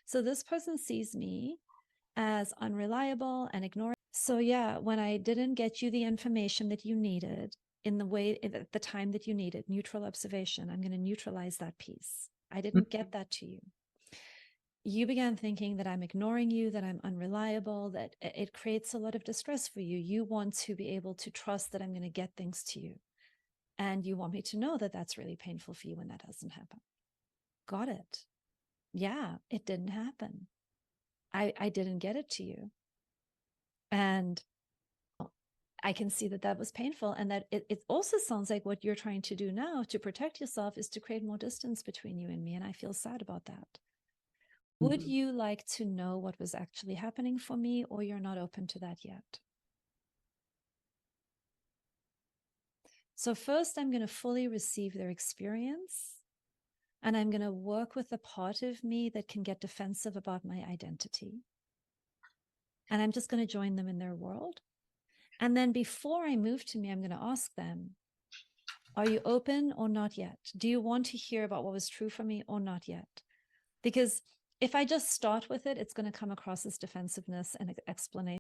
So this person sees me as unreliable and ignoring. So yeah, when I didn't get you the information that you needed in the way, at the time that you needed, neutral observation, I'm going to neutralize that piece. I didn't get that to you. You began thinking that I'm ignoring you, that I'm unreliable, that it creates a lot of distress for you. You want to be able to trust that I'm going to get things to you. And you want me to know that that's really painful for you when that doesn't happen. Got it. Yeah, it didn't happen. I didn't get it to you. And I can see that that was painful. And that it also sounds like what you're trying to do now to protect yourself is to create more distance between you and me. And I feel sad about that. Would you like to know what was actually happening for me, or you're not open to that yet? So first, I'm going to fully receive their experience, and I'm going to work with the part of me that can get defensive about my identity. And I'm just going to join them in their world. And then before I move to me, I'm going to ask them, are you open or not yet? Do you want to hear about what was true for me or not yet? Because if I just start with it, it's going to come across as defensiveness and explanation.